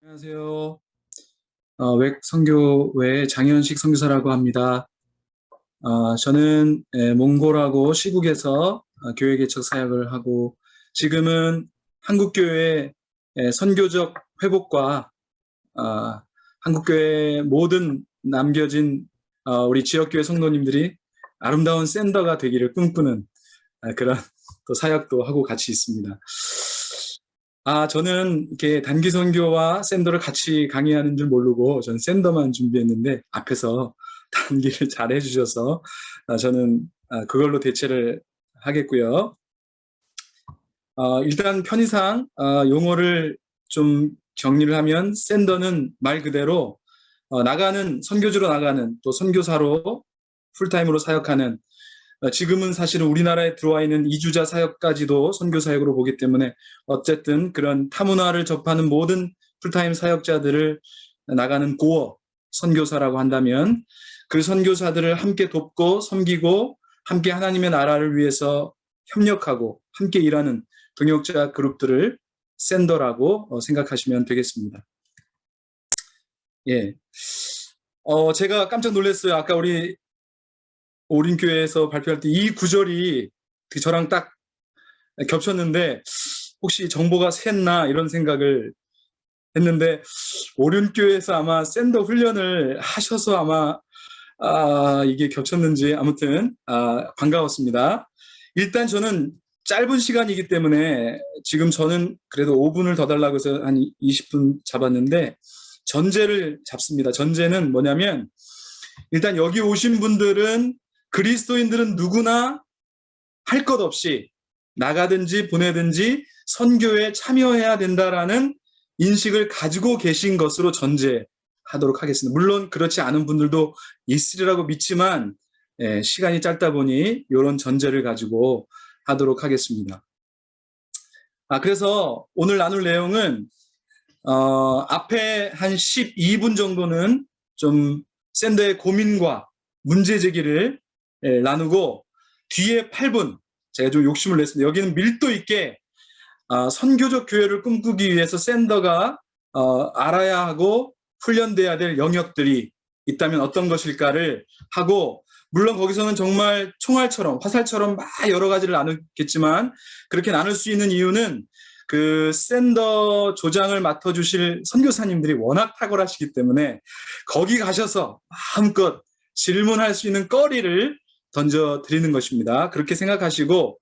안녕하세요. 웩 선교회 장현식 선교사라고 합니다. 저는 몽골하고 시국에서 교회 개척 사역을 하고 지금은 한국교회 선교적 회복과 한국교회 모든 남겨진 우리 지역교회 성도님들이 아름다운 샌더가 되기를 꿈꾸는 그런 또 사역도 하고 같이 있습니다. 저는 이렇게 단기 선교와 샌더를 같이 강의하는 줄 모르고 저는 샌더만 준비했는데 앞에서 단기를 잘 해주셔서 저는 그걸로 대체를 하겠고요. 일단 편의상 용어를 좀 정리를 하면 샌더는 말 그대로 선교주로 나가는 또 선교사로 풀타임으로 사역하는 지금은 사실은 우리나라에 들어와 있는 이주자 사역까지도 선교 사역으로 보기 때문에 어쨌든 그런 타문화를 접하는 모든 풀타임 사역자들을 나가는 고어 선교사라고 한다면 그 선교사들을 함께 돕고 섬기고 함께 하나님의 나라를 위해서 협력하고 함께 일하는 동역자 그룹들을 샌더라고 생각하시면 되겠습니다. 예. 제가 깜짝 놀랐어요. 아까 우리 오린교회에서 발표할 때 이 구절이 저랑 딱 겹쳤는데 혹시 정보가 샜나 이런 생각을 했는데 오륜교회에서 아마 샌더 훈련을 하셔서 아마 이게 겹쳤는지 아무튼 반가웠습니다. 일단 저는 짧은 시간이기 때문에 지금 저는 그래도 5분을 더 달라고 해서 한 20분 잡았는데 전제를 잡습니다. 전제는 뭐냐면 일단 여기 오신 분들은 그리스도인들은 누구나 할 것 없이 나가든지 보내든지 선교에 참여해야 된다라는 인식을 가지고 계신 것으로 전제하도록 하겠습니다. 물론 그렇지 않은 분들도 있으리라고 믿지만 시간이 짧다 보니 이런 전제를 가지고 하도록 하겠습니다. 그래서 오늘 나눌 내용은 앞에 한 12분 정도는 좀 샌더의 고민과 문제 제기를 나누고 뒤에 8분 제가 좀 욕심을 냈습니다. 여기는 밀도 있게 선교적 교회를 꿈꾸기 위해서 샌더가 알아야 하고 훈련돼야 될 영역들이 있다면 어떤 것일까를 하고 물론 거기서는 정말 총알처럼 화살처럼 막 여러 가지를 나누겠지만 그렇게 나눌 수 있는 이유는 그 샌더 조장을 맡아주실 선교사님들이 워낙 탁월하시기 때문에 거기 가셔서 마음껏 질문할 수 있는 거리를 던져드리는 것입니다. 그렇게 생각하시고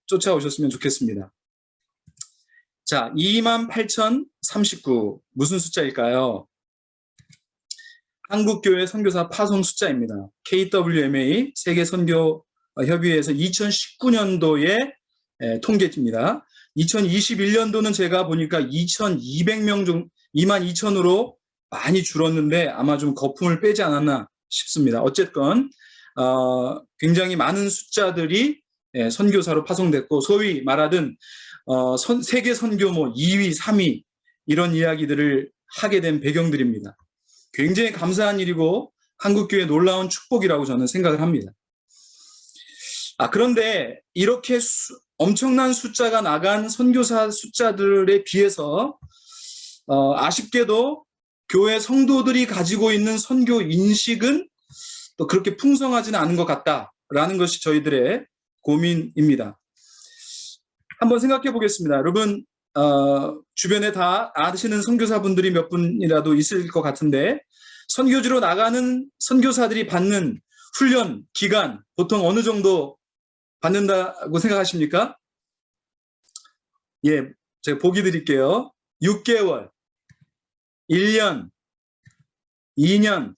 쫓아오셨으면 좋겠습니다. 자, 28,039 무슨 숫자일까요? 한국교회 선교사 파송 숫자입니다. KWMA 세계선교협의회에서 2019년도의 통계입니다. 2021년도는 제가 보니까 2,200명 정도, 22,000으로 많이 줄었는데 아마 좀 거품을 빼지 않았나 싶습니다. 어쨌건 굉장히 많은 숫자들이 선교사로 파송됐고 소위 말하든 세계 선교모 2위, 3위 이런 이야기들을 하게 된 배경들입니다. 굉장히 감사한 일이고 한국교회의 놀라운 축복이라고 저는 생각을 합니다. 그런데 이렇게 엄청난 숫자가 나간 선교사 숫자들에 비해서 아쉽게도 교회 성도들이 가지고 있는 선교 인식은 또 그렇게 풍성하지는 않은 것 같다라는 것이 저희들의 고민입니다. 한번 생각해 보겠습니다. 여러분 주변에 다 아시는 선교사분들이 몇 분이라도 있을 것 같은데 선교지로 나가는 선교사들이 받는 훈련 기간 보통 어느 정도 받는다고 생각하십니까? 예, 제가 보기 드릴게요. 6개월, 1년, 2년,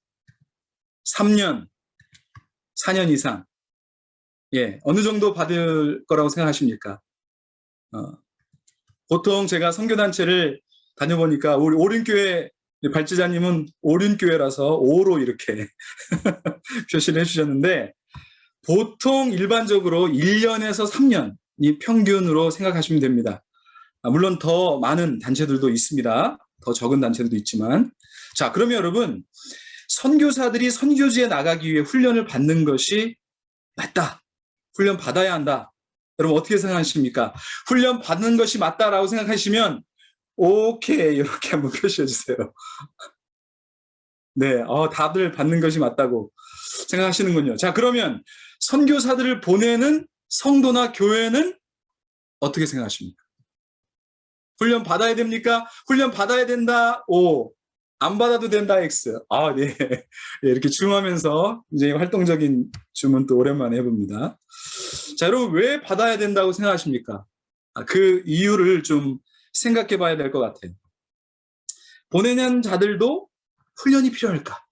3년, 4년 이상. 예, 어느 정도 받을 거라고 생각하십니까? 보통 제가 선교단체를 다녀보니까 우리 오륜교회 발제자님은 오륜교회라서 5로 이렇게 표시를 해주셨는데 보통 일반적으로 1년에서 3년이 평균으로 생각하시면 됩니다. 물론 더 많은 단체들도 있습니다. 더 적은 단체들도 있지만 자, 그러면 여러분 선교사들이 선교지에 나가기 위해 훈련을 받는 것이 맞다. 훈련 받아야 한다. 여러분 어떻게 생각하십니까? 훈련 받는 것이 맞다라고 생각하시면 오케이. 이렇게 한번 표시해 주세요. 네, 다들 받는 것이 맞다고 생각하시는군요. 자, 그러면 선교사들을 보내는 성도나 교회는 어떻게 생각하십니까? 훈련 받아야 됩니까? 훈련 받아야 된다. O. 안 받아도 된다. X. 아, 네. 네, 이렇게 줌하면서 이제 활동적인 줌은 또 오랜만에 해봅니다. 자, 여러분, 왜 받아야 된다고 생각하십니까? 그 이유를 좀 생각해 봐야 될 것 같아요. 보내는 자들도 훈련이 필요할까?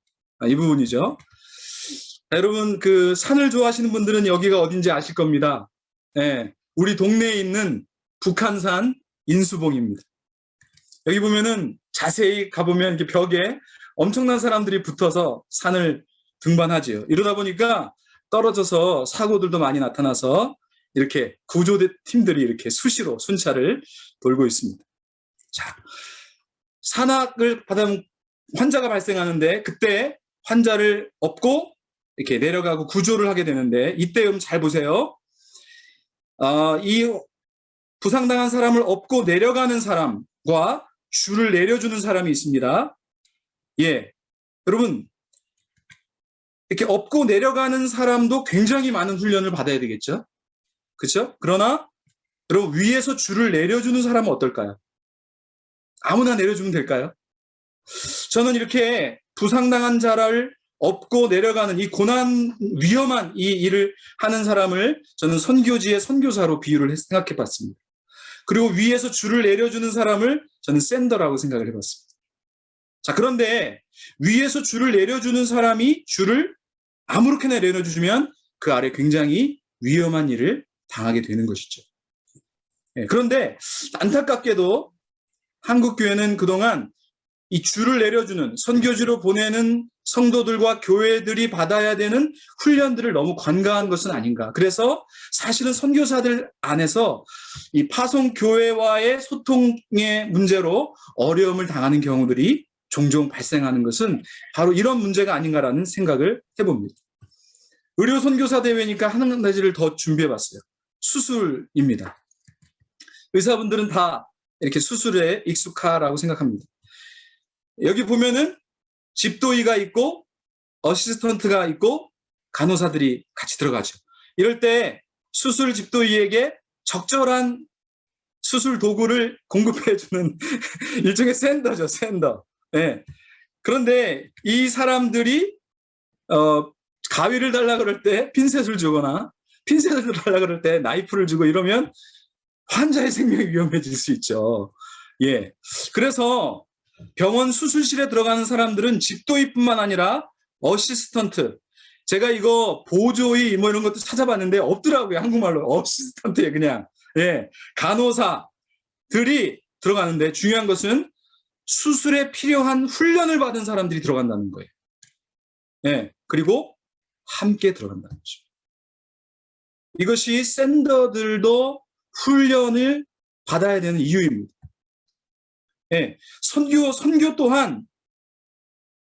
이 부분이죠. 자, 여러분, 그 산을 좋아하시는 분들은 여기가 어딘지 아실 겁니다. 네, 우리 동네에 있는 북한산 인수봉입니다. 여기 보면은 자세히 가보면 이렇게 벽에 엄청난 사람들이 붙어서 산을 등반하지요. 이러다 보니까 떨어져서 사고들도 많이 나타나서 이렇게 구조대 팀들이 이렇게 수시로 순찰을 돌고 있습니다. 자, 산악을 받으면 환자가 발생하는데 그때 환자를 업고 이렇게 내려가고 구조를 하게 되는데 이때 잘 보세요. 이 부상당한 사람을 업고 내려가는 사람과 줄을 내려주는 사람이 있습니다. 예, 여러분 이렇게 업고 내려가는 사람도 굉장히 많은 훈련을 받아야 되겠죠. 그렇죠? 그러나 여러분 위에서 줄을 내려주는 사람은 어떨까요? 아무나 내려주면 될까요? 저는 이렇게 부상당한 자를 업고 내려가는 이 고난 위험한 이 일을 하는 사람을 저는 선교지의 선교사로 비유를 생각해 봤습니다. 그리고 위에서 줄을 내려주는 사람을 저는 샌더라고 생각을 해봤습니다. 자, 그런데 위에서 줄을 내려주는 사람이 줄을 아무렇게나 내려주면 그 아래 굉장히 위험한 일을 당하게 되는 것이죠. 그런데 안타깝게도 한국 교회는 그동안 이 줄을 내려주는 선교지로 보내는 성도들과 교회들이 받아야 되는 훈련들을 너무 관가한 것은 아닌가. 그래서 사실은 선교사들 안에서 이 파송 교회와의 소통의 문제로 어려움을 당하는 경우들이 종종 발생하는 것은 바로 이런 문제가 아닌가라는 생각을 해봅니다. 의료 선교사 대회니까 한 가지를 더 준비해봤어요. 수술입니다. 의사분들은 다 이렇게 수술에 익숙하라고 생각합니다. 여기 보면은 집도의가 있고 어시스턴트가 있고 간호사들이 같이 들어가죠. 이럴 때 수술 집도의에게 적절한 수술 도구를 공급해주는 일종의 샌더죠, 샌더. 네. 그런데 이 사람들이 가위를 달라 그럴 때 핀셋을 주거나 핀셋을 달라 그럴 때 나이프를 주고 이러면 환자의 생명이 위험해질 수 있죠. 예. 그래서 병원 수술실에 들어가는 사람들은 집도의뿐만 아니라 어시스턴트, 제가 이거 보조의 뭐 이런 것도 찾아봤는데 없더라고요. 한국말로 어시스턴트에 그냥 간호사들이 들어가는데 중요한 것은 수술에 필요한 훈련을 받은 사람들이 들어간다는 거예요. 그리고 함께 들어간다는 거죠. 이것이 샌더들도 훈련을 받아야 되는 이유입니다. 선교 또한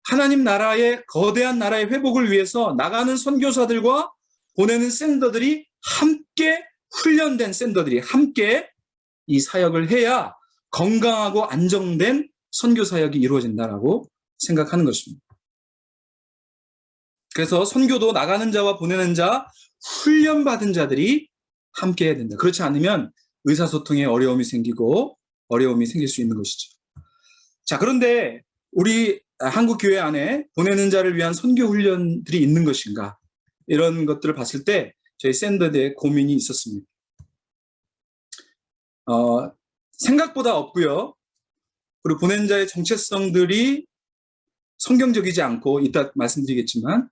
하나님 나라의 거대한 나라의 회복을 위해서 나가는 선교사들과 보내는 샌더들이 함께 훈련된 샌더들이 함께 이 사역을 해야 건강하고 안정된 선교 사역이 이루어진다라고 생각하는 것입니다. 그래서 선교도 나가는 자와 보내는 자, 훈련받은 자들이 함께 해야 된다. 그렇지 않으면 의사소통에 어려움이 생기고 어려움이 생길 수 있는 것이죠. 자, 그런데 우리 한국 교회 안에 보내는 자를 위한 선교 훈련들이 있는 것인가? 이런 것들을 봤을 때 저희 샌더대에 고민이 있었습니다. 생각보다 없고요. 그리고 보낸 자의 정체성들이 성경적이지 않고 이따 말씀드리겠지만,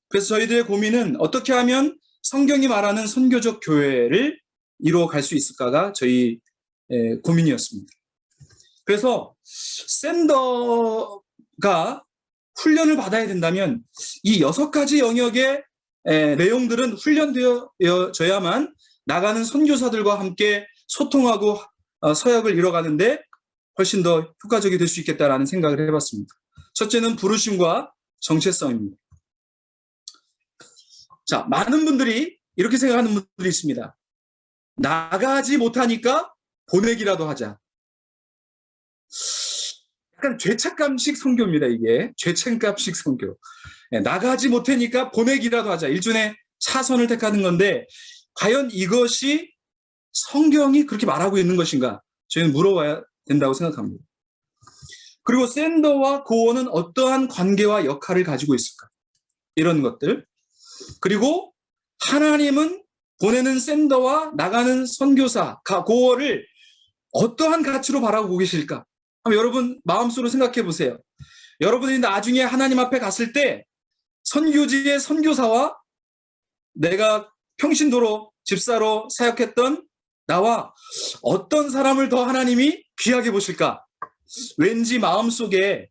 그래서 저희들의 고민은 어떻게 하면 성경이 말하는 선교적 교회를 이루어갈 수 있을까가 저희 고민이었습니다. 그래서 샌더가 훈련을 받아야 된다면 이 6가지 영역의 내용들은 훈련되어져야만 나가는 선교사들과 함께 소통하고 서역을 이뤄가는데 훨씬 더 효과적이 될 수 있겠다라는 생각을 해봤습니다. 첫째는 부르심과 정체성입니다. 자, 많은 분들이 이렇게 생각하는 분들이 있습니다. 나가지 못하니까 보내기라도 하자. 약간 죄책감식 선교입니다. 이게 죄책감식 선교. 나가지 못하니까 보내기라도 하자. 일종의 차선을 택하는 건데 과연 이것이 성경이 그렇게 말하고 있는 것인가? 저희는 물어봐야 된다고 생각합니다. 그리고 샌더와 고어는 어떠한 관계와 역할을 가지고 있을까? 이런 것들. 그리고 하나님은 보내는 샌더와 나가는 선교사, 고어를 어떠한 가치로 바라보고 계실까? 한번 여러분 마음속으로 생각해 보세요. 여러분이 나중에 하나님 앞에 갔을 때 선교지의 선교사와 내가 평신도로 집사로 사역했던 나와 어떤 사람을 더 하나님이 귀하게 보실까? 왠지 마음속에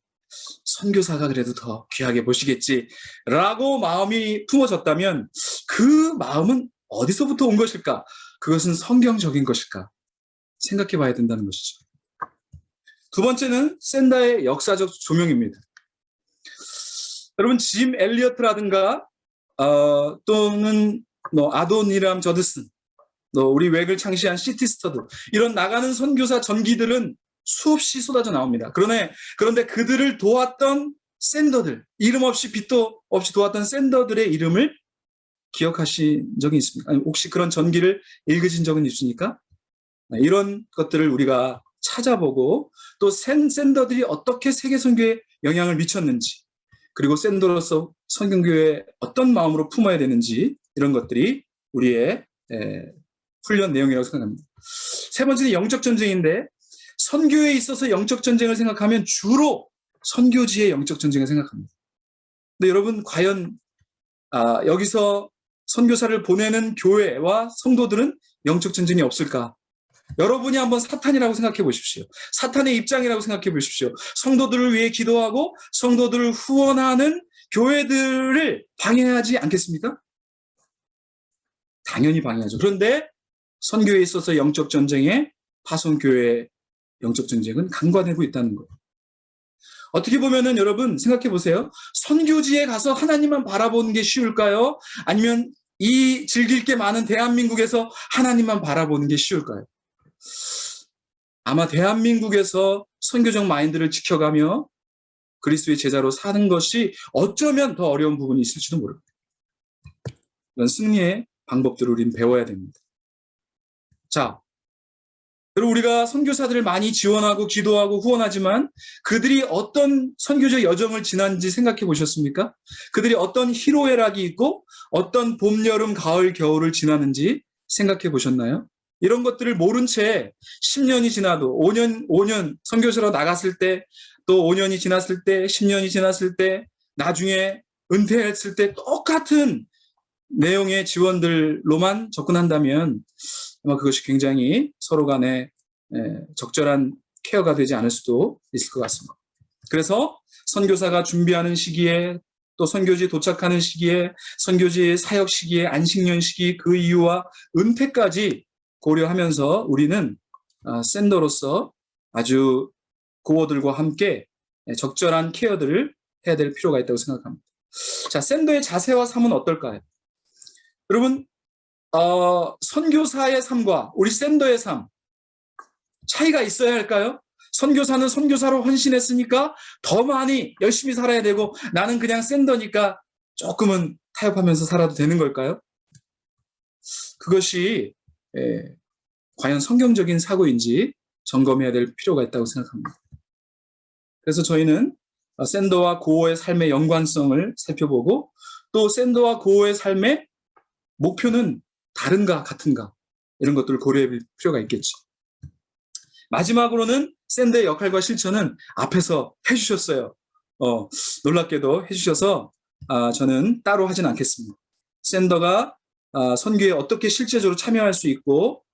선교사가 그래도 더 귀하게 보시겠지라고 마음이 품어졌다면 그 마음은 어디서부터 온 것일까? 그것은 성경적인 것일까? 생각해 봐야 된다는 것이죠. 두 번째는 샌더의 역사적 조명입니다. 여러분 짐 엘리어트라든가 또는 아도니람 저드슨, 우리 웩을 창시한 시티 스터드, 이런 나가는 선교사 전기들은 수없이 쏟아져 나옵니다. 그런데 그들을 도왔던 샌더들, 이름 없이 빛도 없이 도왔던 샌더들의 이름을 기억하신 적이 있습니까? 아니, 혹시 그런 전기를 읽으신 적은 있습니까? 이런 것들을 우리가 찾아보고 또 샌더들이 어떻게 세계 선교에 영향을 미쳤는지, 그리고 샌더로서 성경교회에 어떤 마음으로 품어야 되는지, 이런 것들이 우리의 훈련 내용이라고 생각합니다. 세 번째는 영적 전쟁인데, 선교에 있어서 영적 전쟁을 생각하면 주로 선교지의 영적 전쟁을 생각합니다. 근데 여러분 과연 여기서 선교사를 보내는 교회와 성도들은 영적 전쟁이 없을까? 여러분이 한번 사탄이라고 생각해 보십시오. 사탄의 입장이라고 생각해 보십시오. 성도들을 위해 기도하고 성도들을 후원하는 교회들을 방해하지 않겠습니까? 당연히 방해하죠. 그런데 선교에 있어서 영적 전쟁에 파송교회의 영적 전쟁은 간과되고 있다는 거예요. 어떻게 보면은 여러분 생각해 보세요. 선교지에 가서 하나님만 바라보는 게 쉬울까요? 아니면 이 즐길 게 많은 대한민국에서 하나님만 바라보는 게 쉬울까요? 아마 대한민국에서 선교적 마인드를 지켜가며 그리스도의 제자로 사는 것이 어쩌면 더 어려운 부분이 있을지도 모릅니다. 이런 승리의 방법들을 우리는 배워야 됩니다. 자, 그리고 우리가 선교사들을 많이 지원하고 기도하고 후원하지만 그들이 어떤 선교적 여정을 지난지 생각해 보셨습니까? 그들이 어떤 희로애락이 있고 어떤 봄, 여름, 가을, 겨울을 지나는지 생각해 보셨나요? 이런 것들을 모른 채 10년이 지나도 5년 선교사로 나갔을 때, 또 5년이 지났을 때, 10년이 지났을 때, 나중에 은퇴했을 때 똑같은 내용의 지원들로만 접근한다면 아마 그것이 굉장히 서로 간에 적절한 케어가 되지 않을 수도 있을 것 같습니다. 그래서 선교사가 준비하는 시기에, 또 선교지에 도착하는 시기에, 선교지의 사역 시기에, 안식년 시기, 그 이유와 은퇴까지 고려하면서 우리는 샌더로서 아주 고어들과 함께 적절한 케어들을 해야 될 필요가 있다고 생각합니다. 자, 샌더의 자세와 삶은 어떨까요? 여러분, 선교사의 삶과 우리 샌더의 삶, 차이가 있어야 할까요? 선교사는 선교사로 헌신했으니까 더 많이 열심히 살아야 되고 나는 그냥 샌더니까 조금은 타협하면서 살아도 되는 걸까요? 그것이 과연 성경적인 사고인지 점검해야 될 필요가 있다고 생각합니다. 그래서 저희는 샌더와 고어의 삶의 연관성을 살펴보고 또 샌더와 고어의 삶의 목표는 다른가 같은가 이런 것들을 고려해 볼 필요가 있겠죠. 마지막으로는 샌더의 역할과 실천은 앞에서 해주셨어요. 놀랍게도 해주셔서 저는 따로 하진 않겠습니다. 샌더가 선교에 어떻게 실제적으로 참여할 수 있고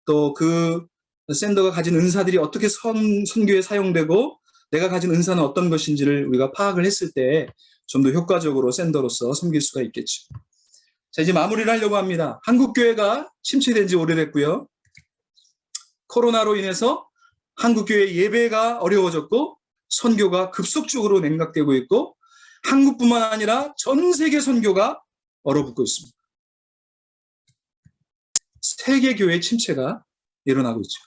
또 그 샌더가 가진 은사들이 어떻게 선교에 사용되고 내가 가진 은사는 어떤 것인지를 우리가 파악을 했을 때 좀 더 효과적으로 샌더로서 섬길 수가 있겠죠. 자, 이제 마무리를 하려고 합니다. 한국교회가 침체된 지 오래됐고요. 코로나로 인해서 한국교회 예배가 어려워졌고 선교가 급속적으로 냉각되고 있고 한국뿐만 아니라 전 세계 선교가 얼어붙고 있습니다. 세계 교회의 침체가 일어나고 있죠.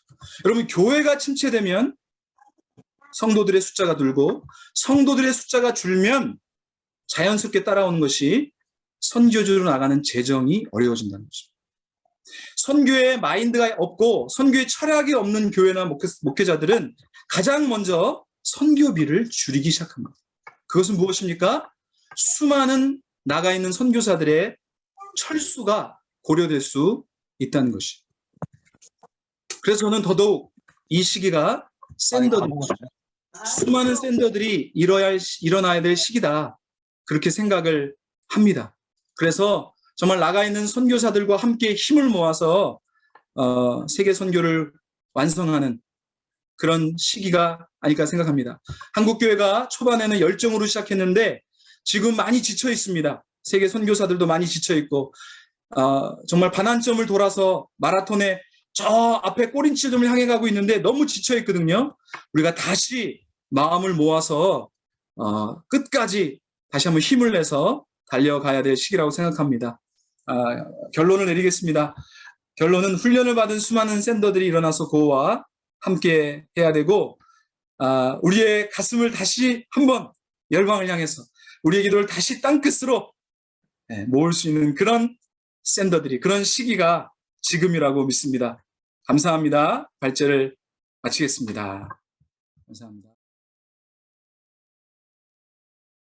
여러분, 교회가 침체되면 성도들의 숫자가 늘고 성도들의 숫자가 줄면 자연스럽게 따라오는 것이 선교주로 나가는 재정이 어려워진다는 것입니다. 선교의 마인드가 없고 선교의 철학이 없는 교회나 목회자들은 가장 먼저 선교비를 줄이기 시작합니다. 그것은 무엇입니까? 수많은 나가 있는 선교사들의 철수가 고려될 수 있다는 것이. 그래서 저는 더더욱 이 시기가 수많은 샌더들이 일어나야 될 시기다. 그렇게 생각을 합니다. 그래서 정말 나가 있는 선교사들과 함께 힘을 모아서 세계 선교를 완성하는 그런 시기가 아닐까 생각합니다. 한국교회가 초반에는 열정으로 시작했는데 지금 많이 지쳐 있습니다. 세계 선교사들도 많이 지쳐 있고 정말 반환점을 돌아서 마라톤에 저 앞에 꼬린치점을 향해 가고 있는데 너무 지쳐 있거든요. 우리가 다시 마음을 모아서 끝까지 다시 한번 힘을 내서 달려가야 될 시기라고 생각합니다. 결론을 내리겠습니다. 결론은 훈련을 받은 수많은 샌더들이 일어나서 그와 함께 해야 되고 우리의 가슴을 다시 한번 열방을 향해서 우리의 기도를 다시 땅끝으로 모을 수 있는 그런 샌더들이 그런 시기가 지금이라고 믿습니다. 감사합니다. 발제를 마치겠습니다. 감사합니다.